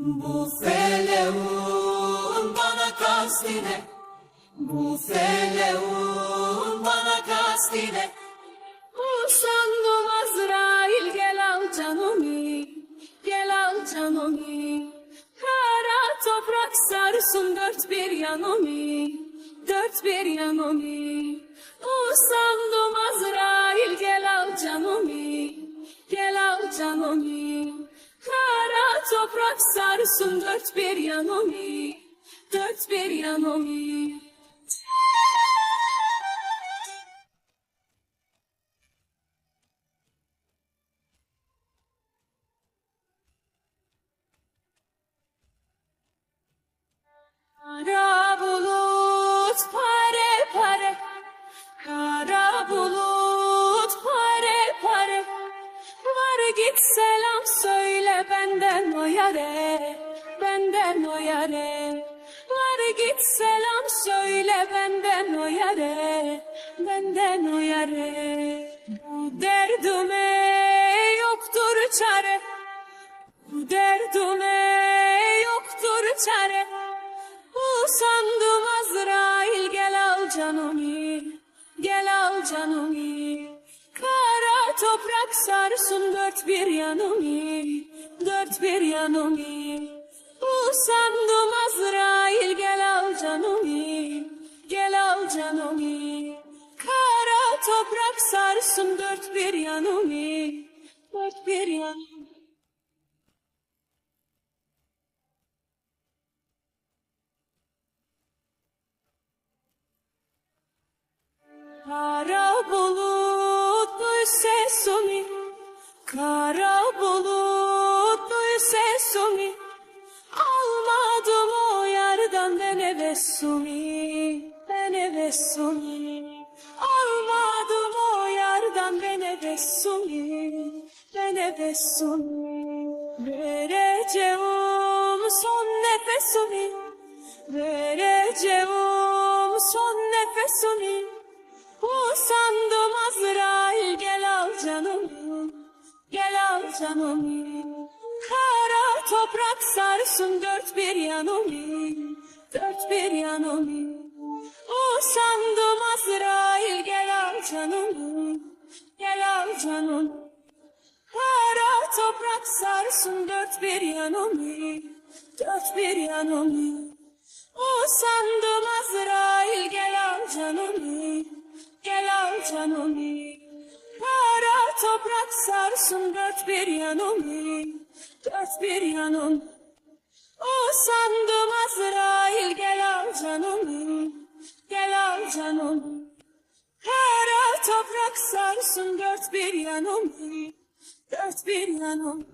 Bu feleğun bana kastine, bu feleğun bana kastine. Usandım Azrail, gel al canımı, gel al canımı. Kara toprak sarsın dört bir yanımı, dört bir yanımı. Usandım Azrail, gel al canımı, gel al canımı. Kara toprak sarsın dört bir yanımı, dört bir yanımı. Kara bulut pare pare, kara bulut pare pare. Var git selam söyle benden o yare, benden o yare. Var git selam söyle benden o yare, benden o yare. Bu derdime yoktur çare, bu derdime yoktur çare. Usandım Azrail, gel al canımı, gel al canımı. Kara toprak sarsın dört bir yanımı, dört bir yanımı. Usandım Azrail, gel al canımı, gel al canımı. Kara toprak sarsın dört bir yanımı, dört bir yanımı. Kara bulut duy sesimi, kara bulut duy sesimi. Almadım o yerden ben hevesimi, ben hevesimi. Almadım o yerden ben hevesimi, ben hevesimi. Vereceğim son nefesimi, vereceğim son nefesimi. Usandım Azrail, gel al canımı, gel al canımı. Kara toprak sarsın dört bir yanımı, dört bir yanımı. Usandım Azrail, gel al canımı, gel al canımı. Kara toprak sarsın dört bir yanımı, dört bir yanımı. Usandım Azrail, gel al canımı, gel al canımı. Kara toprak sarsın dört bir yanımı, dört bir yanımı. Usandım Azrail, gel al canımı, gel al canımı. Kara toprak sarsın dört bir yanımı, dört bir yanımı.